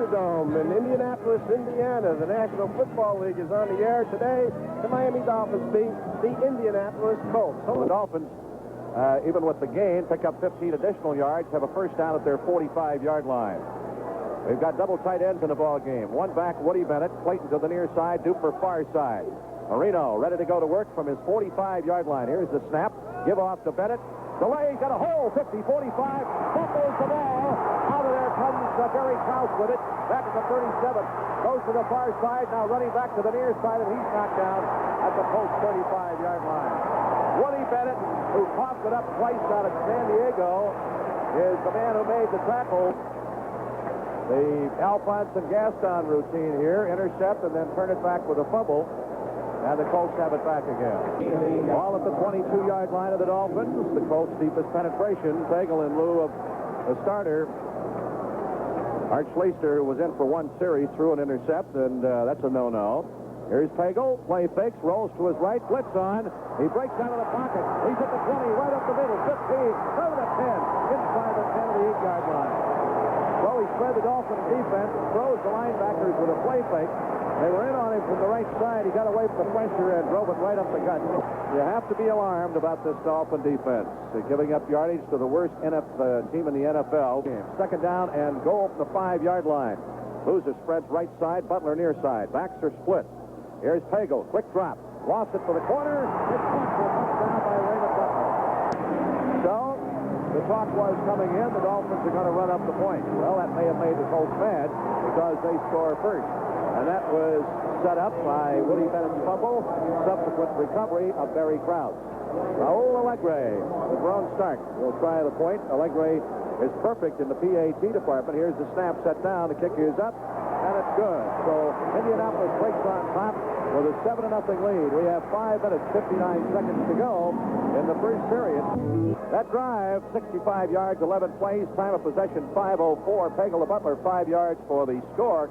Superdome in Indianapolis, Indiana. The National Football League is on the air today. The Miami Dolphins beat the Indianapolis Colts. So the Dolphins, even with the gain, pick up 15 additional yards, have a first down at their 45-yard line. We've got double tight ends in the ball game. One back, Woody Bennett. Clayton to the near side, Duper far side. Marino ready to go to work from his 45-yard line. Here's the snap. Give off to Bennett. Delay, got a hole, 50, 45, fumbles the ball. Out of there comes Barry Krause with it. Back at the 37. Goes to the far side, now running back to the near side, and he's knocked down at the Colts 35-yard line. Woody Bennett, who popped it up twice out of San Diego, is the man who made the tackle. The Alphonse and Gaston routine here, intercept and then turn it back with a fumble. And the Colts have it back again. Ball at the 22-yard line of the Dolphins. The Colts' deepest penetration. Pagel in lieu of the starter. Art Schleister, who was in for one series, threw an intercept, and that's a no-no. Here's Pagel. Play fakes, rolls to his right, blitz on. He breaks out of the pocket. He's at the 20, right up the middle, 15, through the 10, inside the 10 of the 8-yard line. So he spread the Dolphins defense, throws the linebackers with a play fake. They were in on him from the right side. He got away from the pressure and drove it right up the gut. You have to be alarmed about this Dolphin defense. They're giving up yardage to the worst team in the NFL. Second down and goal from the 5-yard line. Loser spreads right side, Butler near side. Backs are split. Here's Pagel. Quick drop. Lost it for the corner. It's caught for a touchdown by Raymond Butler. So the talk was coming in, the Dolphins are going to run up the point. Well, that may have made the Colts mad because they score first. And that was set up by Woody Bennett's fumble, subsequent recovery of Barry Krause. Raul Allegre, the Brown Stark, will try the point. Allegre is perfect in the PAT department. Here's the snap set down. The kick is up, and it's good. So Indianapolis breaks on top with a 7-0 lead. We have 5 minutes, 59 seconds to go in the first period. That drive, 65 yards, 11 plays, time of possession 5:04. Pagel to Butler, 5 yards for the score.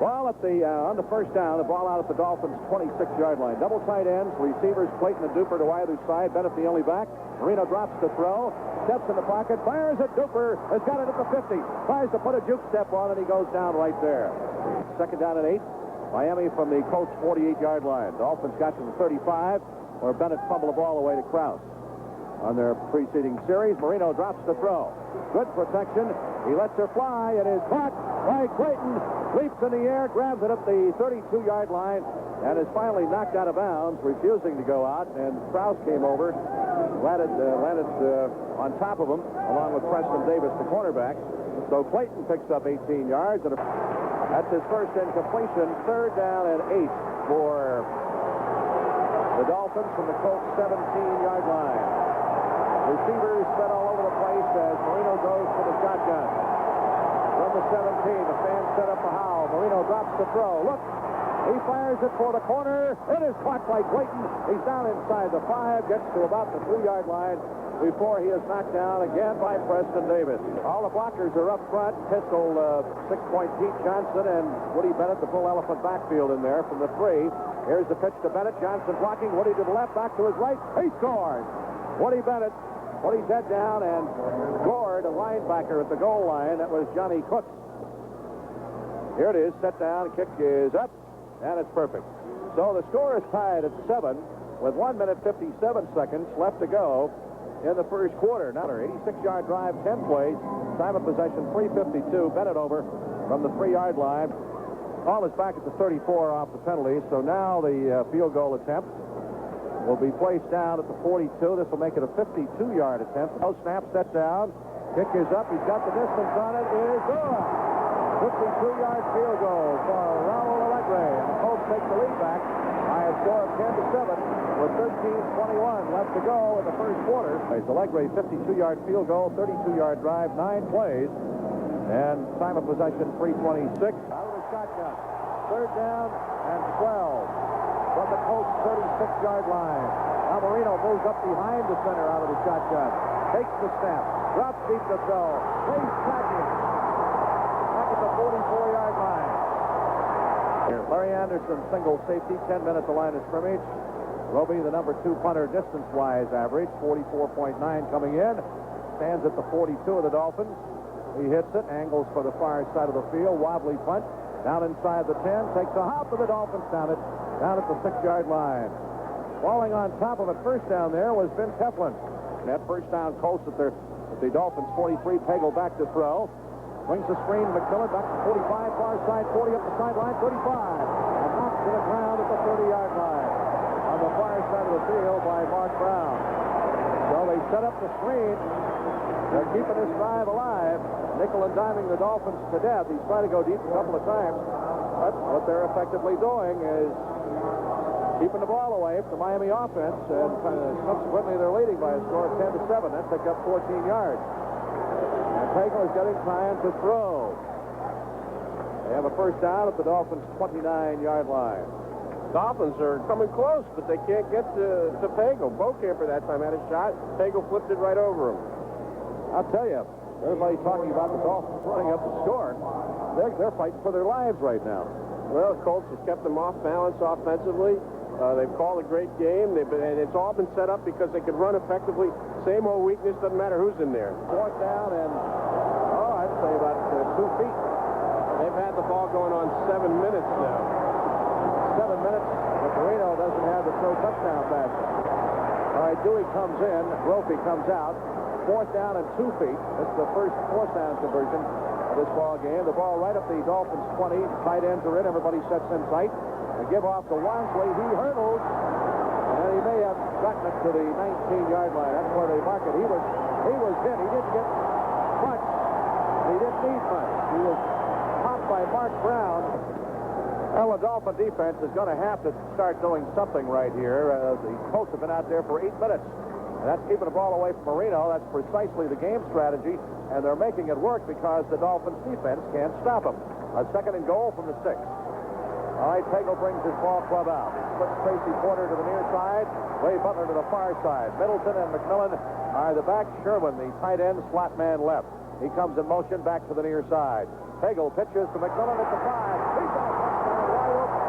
Ball at the on the first down, the ball out at the Dolphins' 26-yard line. Double tight ends, receivers Clayton and Duper to either side. Bennett the only back. Marino drops to throw, steps in the pocket, fires it. Duper has got it at the 50. Tries to put a juke step on, and he goes down right there. Second down and 8. Miami from the Colts' 48-yard line. Dolphins got to the 35, where Bennett fumbled the ball away to Krause. On their preceding series, Marino drops to throw. Good protection. He lets her fly. It is caught by Clayton. Leaps in the air, grabs it up the 32-yard line, and is finally knocked out of bounds, refusing to go out. And Krause came over, landed on top of him, along with Preston Davis, the cornerback. So Clayton picks up 18 yards. And that's his first incompletion. Third down and 8 for the Dolphins from the Colts' 17-yard line. Receivers spread all over the place as Marino goes for the shotgun. From the 17, the fans set up a howl. Marino drops the throw. Look, he fires it for the corner. It is caught by Clayton. He's down inside the 5, gets to about the 2-yard line before he is knocked down again by Preston Davis. All the blockers are up front. Pistol, 6-point Pete Johnson and Woody Bennett, the full elephant backfield in there from the 3. Here's the pitch to Bennett. Johnson blocking. Woody to the left, back to his right. He scores. Woody Bennett put his head down and scored a linebacker at the goal line. That was Johnny Cook. Here it is, set down, kick is up, and it's perfect. So the score is tied at 7 with 1 minute 57 seconds left to go in the first quarter. Now, 86-yard drive, 10 plays, time of possession 3:52. Bennett over from the 3-yard line. Ball is back at the 34 off the penalty, so now the field goal attempt will be placed down at the 42. This will make it a 52-yard attempt. No snap, set down. Kick is up. He's got the distance on it. It is good. 52-yard field goal for Raul Allegre. And the Colts take the lead back by a score of 10-7 with 13:21 left to go in the first quarter. Allegre, 52-yard field goal, 32-yard drive, 9 plays. And time of possession, 3:26. Out of the shotgun. Third down and 12. From the Colts' 36-yard line. Now Marino moves up behind the center out of the shotgun. Takes the snap. Drops deep to throw. Plays tracking. Back at the 44-yard line. Larry Anderson, single safety, 10 minutes of line of scrimmage. Roby, the number 2 punter, distance-wise average, 44.9 coming in. Stands at the 42 of the Dolphins. He hits it, angles for the far side of the field, wobbly punt, down inside the 10, takes a hop, and the Dolphins down at the 6-yard line. Falling on top of it first down there was Vince Heflin. That first down Colts at the Dolphins 43. Pagel back to throw. Brings the screen. McMillan back to 45. Far side 40 up the sideline. 35. And knocked to the ground at the 30-yard line. On the far side of the field by Mark Brown. So they set up the screen. They're keeping this drive alive. Nickel and diming the Dolphins to death. He's trying to go deep a couple of times. But what they're effectively doing is keeping the ball away from the Miami offense, and subsequently they're leading by a score of 10-7. That picked up 14 yards. And Pagel is getting time to throw. They have a first down at the Dolphins' 29-yard line. Dolphins are coming close, but they can't get to Pagel. Beaucamper that time had a shot. Pagel flipped it right over him. I'll tell you, everybody talking about the Dolphins running up the score. They're fighting for their lives right now. Well, Colts has kept them off balance offensively. They've called a great game. And it's all been set up because they can run effectively. Same old weakness, doesn't matter who's in there. Fourth down and, I'd say about 2 feet. They've had the ball going on 7 minutes now. 7 minutes, but Marino doesn't have the throw touchdown basket. All right, Dewey comes in, Brophy comes out. Fourth down and 2 feet. This is the first fourth down conversion of this ball game. The ball right up the Dolphins 20. Tight ends are in. Everybody sets in sight. They give off to Wansley. He hurdles, and he may have gotten it to the 19-yard line. That's where they mark it. He was hit. He didn't get much. He didn't need much. He was popped by Mark Brown. Well, the Dolphin defense is going to have to start doing something right here. The Colts have been out there for 8 minutes. And that's keeping the ball away from Marino. That's precisely the game strategy. And they're making it work because the Dolphins defense can't stop them. A second and goal from the 6. All right, Pagel brings his ball club out. Puts Tracy Porter to the near side. Ray Butler to the far side. Middleton and McMillan are the back. Sherwin, the tight end, slot man left. He comes in motion back to the near side. Pagel pitches to McMillan at the 5. He's got a touchdown wide open.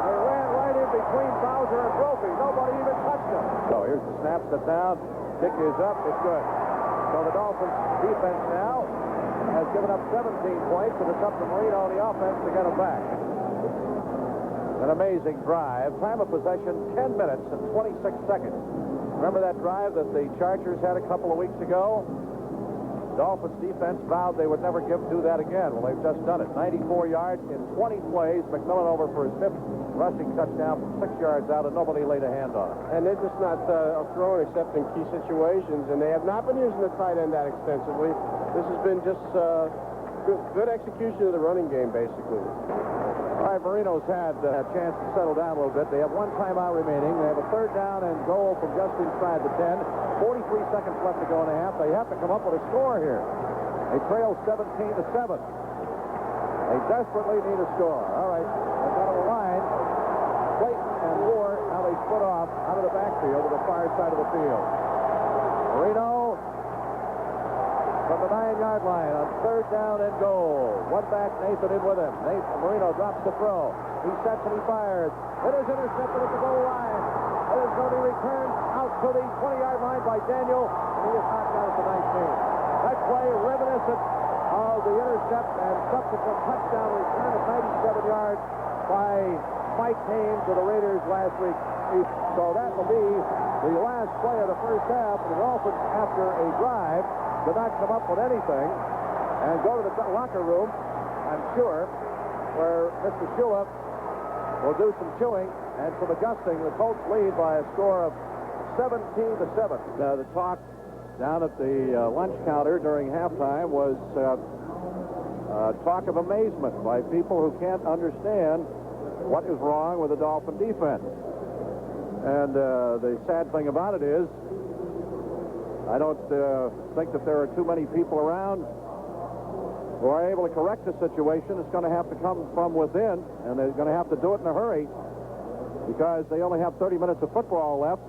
They ran right in between Bowser and Brophy. Nobody even touched him. So here's the snap, set down. Kick is up. It's good. So the Dolphins defense now has given up 17 points, and it's up to Marino on the offense to get them back. An amazing drive. Time of possession, 10 minutes and 26 seconds. Remember that drive that the Chargers had a couple of weeks ago? Dolphins defense vowed they would never do that again. Well, they've just done it. 94 yards in 20 plays. McMillan over for his 5th rushing touchdown from 6 yards out, and nobody laid a hand on it. And they're just not throwing except in key situations, and they have not been using the tight end that extensively. This has been just good execution of the running game, basically. All right, Marino's had a chance to settle down a little bit. They have 1 timeout remaining. They have a third down and goal from just inside the 10. 43 seconds left to go in the half. They have to come up with a score here. They trail 17-7. They desperately need a score. All right, they've got a line. Clayton and Ward, now they split off out of the backfield to the far side of the field. Marino from the 9-yard line on third down and goal. One back, Nathan in with him. Marino drops the throw. He sets and he fires. It is intercepted at the goal line. It is going to be returned out to the 20-yard line by Daniel, and he is knocked out at the 19. That play reminiscent of the intercept and subsequent touchdown return of 97 yards by Mike Haynes to the Raiders last week. So that will be the last play of the first half. The Dolphins, after a drive, did not come up with anything and go to the locker room, I'm sure, where Mr. Shula will do some chewing and some adjusting. The Colts lead by a score of 17-7. The talk down at the lunch counter during halftime was talk of amazement by people who can't understand what is wrong with the Dolphin defense. And the sad thing about it is, I don't think that there are too many people around who are able to correct the situation. It's going to have to come from within, and they're going to have to do it in a hurry because they only have 30 minutes of football left.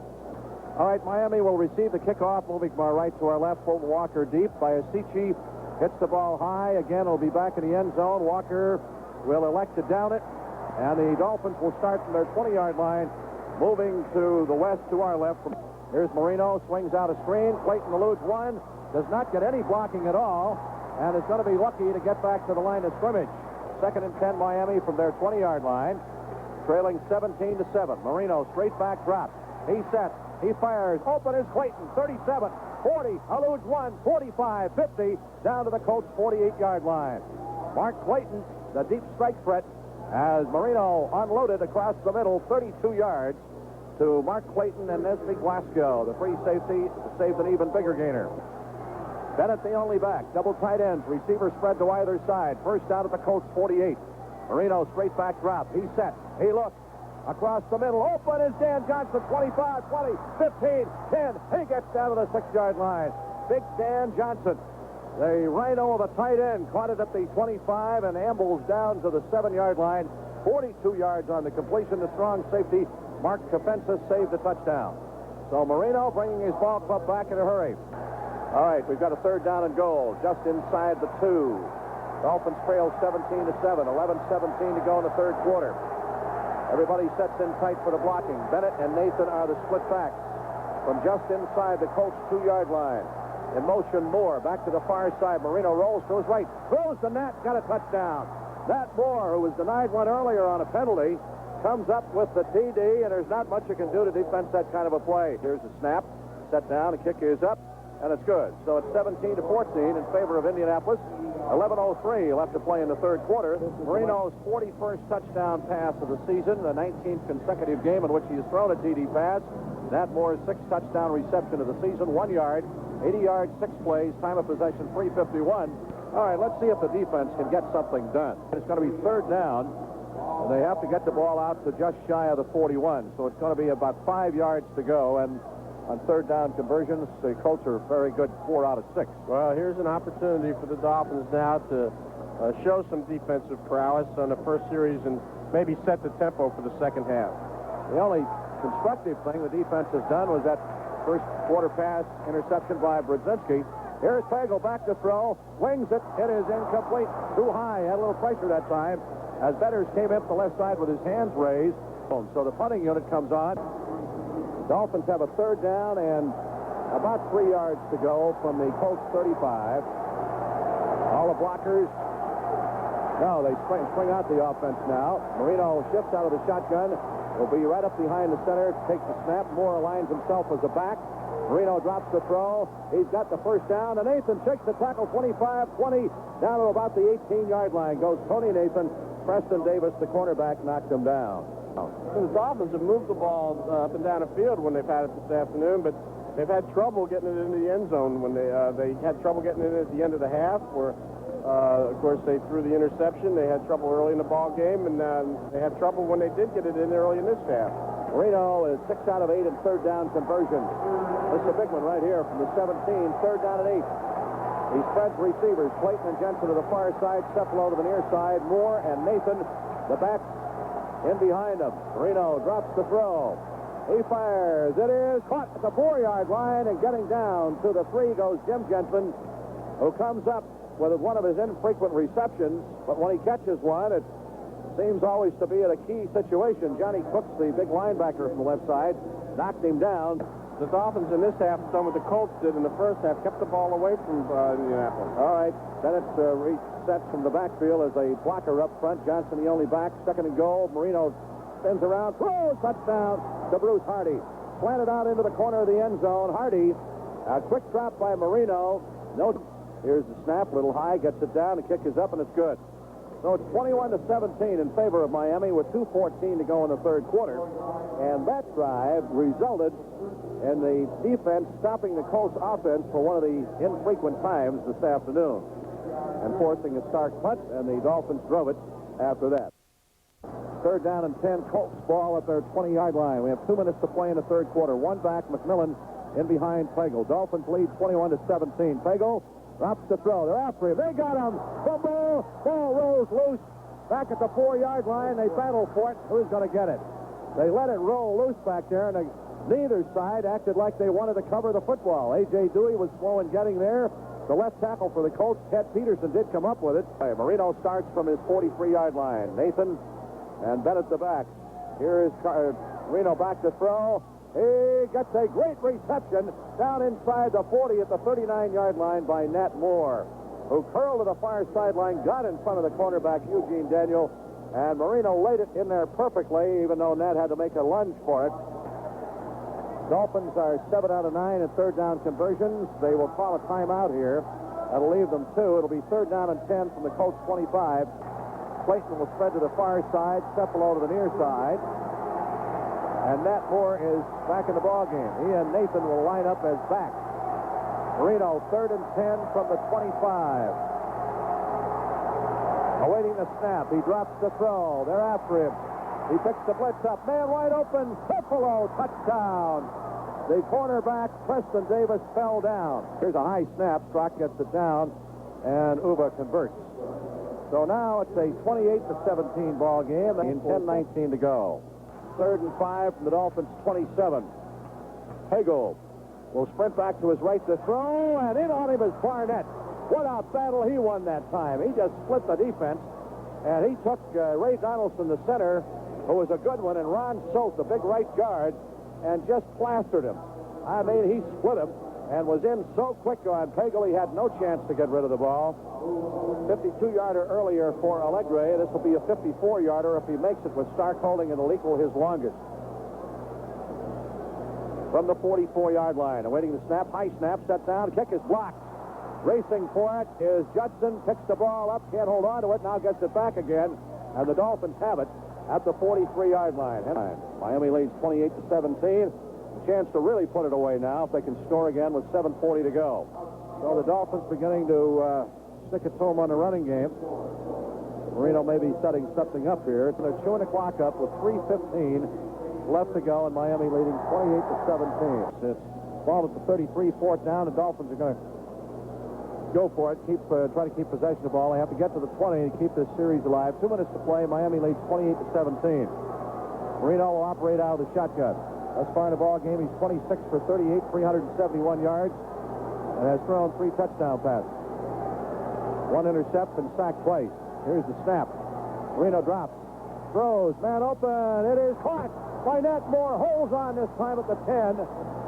All right, Miami will receive the kickoff, moving from our right to our left. Fulton Walker deep. Biasici hits the ball high. Again, it'll be back in the end zone. Walker will elect to down it, and the Dolphins will start from their 20-yard line, moving to the west to our left. Here's Marino, swings out a screen. Clayton eludes one. does not get any blocking at all, and is going to be lucky to get back to the line of scrimmage. 2nd and 10 Miami from their 20-yard line, trailing 17-7. Marino straight back drop. He sets. He fires. Open is Clayton. 37, 40, eludes 1, 45, 50, down to the Colts 48-yard line. Mark Clayton, the deep strike threat, as Marino unloaded across the middle 32 yards to Mark Clayton and Nesby Glasgow. The free safety saved an even bigger gainer. Bennett the only back. Double tight ends. Receiver spread to either side. First down at the Colts 48. Marino straight back drop. He set. He looks. Across the middle. Open is Dan Johnson. 25, 20, 15, 10. He gets down to the 6-yard line. Big Dan Johnson. The rhino of a tight end caught it at the 25 and ambles down to the 7-yard line. 42 yards on the completion. The strong safety, Mark Kafensis, saved the touchdown. So Marino bringing his ball club back in a hurry. All right, we've got a 3rd down and goal just inside the 2. Dolphins trail 17-7, 11-17 to go in the 3rd quarter. Everybody sets in tight for the blocking. Bennett and Nathan are the split backs from just inside the Colts 2-yard line. In motion, Moore back to the far side. Marino rolls to his right, throws the net, got a touchdown. Nat Moore, who was denied one earlier on a penalty, comes up with the TD, and there's not much you can do to defend that kind of a play. Here's the snap, set down, the kick is up. And it's good. So it's 17-14 in favor of Indianapolis. 11:03 left to play in the 3rd quarter. Marino's 41st touchdown pass of the season, the 19th consecutive game in which he has thrown a TD pass. Nat Moore's 6th touchdown reception of the season, 1 yard, 80 yards, 6 plays, time of possession 3:51. All right, let's see if the defense can get something done. It's going to be 3rd down, and they have to get the ball out to just shy of the 41. So it's going to be about 5 yards to go, and on 3rd down conversions, the Colts are very good 4 out of 6. Well, here's an opportunity for the Dolphins now to show some defensive prowess on the first series and maybe set the tempo for the second half. The only constructive thing the defense has done was that first quarter pass interception by Brzezinski. Here's Pagel back to throw, wings it, it is incomplete, too high, had a little pressure that time as Betters came up the left side with his hands raised. So the punting unit comes on. Dolphins have a 3rd down and about 3 yards to go from the Colts 35. All the blockers. No, they spring out the offense now. Marino shifts out of the shotgun. Will be right up behind the center. Takes the snap. Moore aligns himself as a back. Marino drops the throw. He's got the 1st down. And Nathan shakes the tackle 25, 20, down to about the 18-yard line. Goes Tony Nathan. Preston Davis, the cornerback, knocked him down. The Dolphins have moved the ball up and down the field when they've had it this afternoon, but they've had trouble getting it into the end zone when they had trouble getting it at the end of the half, where, of course, they threw the interception. They had trouble early in the ball game, and they had trouble when they did get it in early in this half. Marino is 6 out of 8 in 3rd down conversions. This is a big one right here from the 17, 3rd down and 8. He spreads receivers. Clayton and Jensen to the far side, Stefano to the near side. Moore and Nathan, the backs, in behind him. Marino drops the throw. He fires. It is caught at the 4-yard line, and getting down to the 3 goes Jim Jensen, who comes up with one of his infrequent receptions. But when he catches one, it seems always to be at a key situation. Johnny Cooks, the big linebacker from the left side, knocked him down. The Dolphins in this half, done what the Colts did in the first half, kept the ball away from Indianapolis. All right, Bennett resets from the backfield as a blocker up front. Johnson the only back, 2nd and goal. Marino spins around, throws, touchdown to Bruce Hardy. Slanted out into the corner of the end zone. Hardy, a quick drop by Marino. No, here's the snap, little high, gets it down. The kick is up, and it's good. So it's 21-17 in favor of Miami with 2:14 to go in the 3rd quarter. And that drive resulted in the defense stopping the Colts offense for one of the infrequent times this afternoon and forcing a stark punt, and the Dolphins drove it after that. 3rd down and 10, Colts ball at their 20-yard line. We have 2 minutes to play in the 3rd quarter. One back, McMillan in behind Pagel. Dolphins lead 21-17. Pagel drops the throw. They're after him. They got him. Fumble. Ball rolls loose. Back at the 4-yard line. They battle for it. Who's going to get it? They let it roll loose back there, and neither side acted like they wanted to cover the football. A.J. Dewey was slow in getting there. The left tackle for the Colts, Ted Peterson, did come up with it. Marino starts from his 43-yard line. Nathan and Bennett the back. Here is Marino back to throw. He gets a great reception down inside the 40 at the 39-yard line by Nat Moore, who curled to the far sideline, got in front of the cornerback, Eugene Daniel, and Marino laid it in there perfectly, even though Nat had to make a lunge for it. Dolphins are 7 out of 9 in third down conversions. They will call a timeout here. That'll leave them 2. It'll be third down and 10 from the Colts 25. Clayton will spread to the far side, Cephalo to the near side. And Nat Moore is back in the ballgame. He and Nathan will line up as backs. Marino, third and 10 from the 25. Awaiting the snap. He drops the throw. They're after him. He picks the blitz up. Man wide open. Cephalo, touchdown. The cornerback, Preston Davis, fell down. Here's a high snap. Strock gets it down, and Uva converts. So now it's a 28-17 ball game in 10:19 to go. Third and 5 from the Dolphins' 27. Hagel will sprint back to his right to throw, and in on him is Barnett. What a battle he won that time. He just split the defense, and he took Ray Donaldson, the center, who was a good one, and Ron Soth, the big right guard, and just plastered him. I mean, he split him and was in so quick on Pagel, he had no chance to get rid of the ball. 52-yarder earlier for Allegre. This will be a 54-yarder if he makes it with Stark holding, and it'll equal his longest. From the 44-yard line, awaiting the snap, high snap, set down, kick is blocked. Racing for it is Judson, picks the ball up, can't hold on to it, now gets it back again, and the Dolphins have it at the 43-yard line. Miami leads 28-17. A chance to really put it away now if they can score again with 7:40 to go. So the Dolphins beginning to stick it to them on the running game. Marino may be setting something up here. They're chewing the clock up with 3:15 left to go, and Miami leading 28-17. It's ball at the 33, fourth down. The Dolphins are going to go for it, try to keep possession of the ball. They have to get to the 20 to keep this series alive. 2 minutes to play. Miami leads 28-17. Marino will operate out of the shotgun. Thus far in the ball game, he's 26 for 38, 371 yards, and has thrown 3 touchdown passes. 1 intercept and sack twice. Here's the snap. Marino drops, throws, man open. It is caught by Nat Moore. Holds on this time at the 10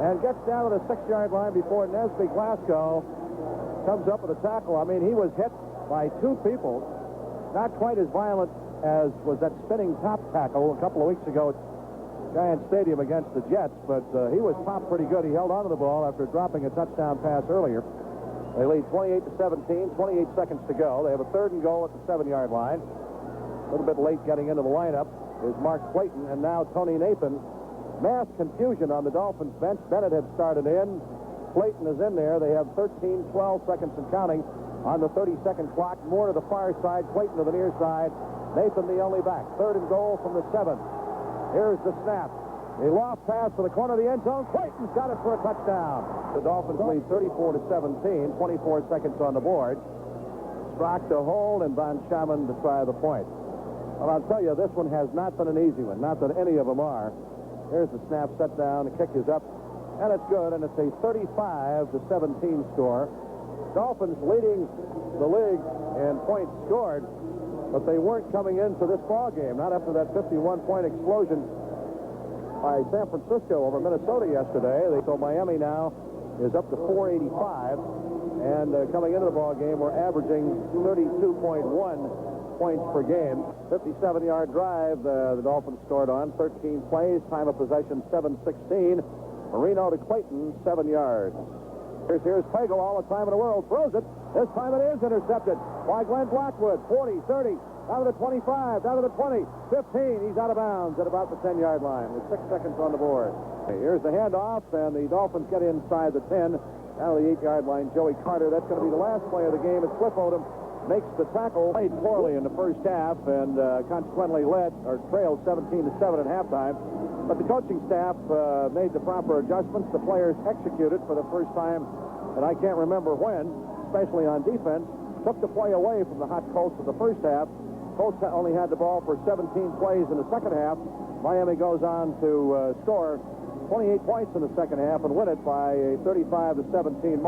and gets down to the 6-yard line before Nesby Glasgow comes up with a tackle. I mean, he was hit by 2 people. Not quite as violent as was that spinning top tackle a couple of weeks ago at Giant Stadium against the Jets, but he was popped pretty good. He held onto the ball after dropping a touchdown pass earlier. They lead 28-17, 28 seconds to go. They have a 3rd and goal at the 7-yard line. A little bit late getting into the lineup is Mark Clayton, and now Tony Nathan. Mass confusion on the Dolphins bench. Bennett had started in. Clayton is in there. They have 13, 12 seconds and counting on the 30-second clock. Moore to the far side, Clayton to the near side. Nathan the only back. 3rd and goal from the 7. Here's the snap. A loft pass to the corner of the end zone. Clayton's got it for a touchdown. The Dolphins lead 34-17, 24 seconds on the board. Strock to hold and Von Schaman to try the point. Well, I'll tell you, this one has not been an easy one. Not that any of them are. Here's the snap, set down. The kick is up. And it's good, and it's a 35-17 score. Dolphins leading the league in points scored, but they weren't coming into this ball game. Not after that 51-point explosion by San Francisco over Minnesota yesterday. So Miami now is up to 485, and coming into the ball game, we're averaging 32.1 points per game. 57-yard drive the Dolphins scored on. 13 plays, time of possession 7:16. Marino to Clayton, 7 yards. Here's Pagel, all the time in the world, throws it. This time it is intercepted by Glenn Blackwood. 40, 30, down to the 25, down to the 20, 15. He's out of bounds at about the 10-yard line with 6 seconds on the board. Here's the handoff, and the Dolphins get inside the 10, down to the 8-yard line. Joey Carter, that's going to be the last play of the game. It's Cliff Odom makes the tackle. Played poorly in the first half and consequently trailed 17-7 at halftime. But the coaching staff made the proper adjustments. The players executed for the first time, and I can't remember when, especially on defense, took the play away from the hot Colts in the first half. Colts only had the ball for 17 plays in the second half. Miami goes on to score 28 points in the second half and win it by a 35-17 margin.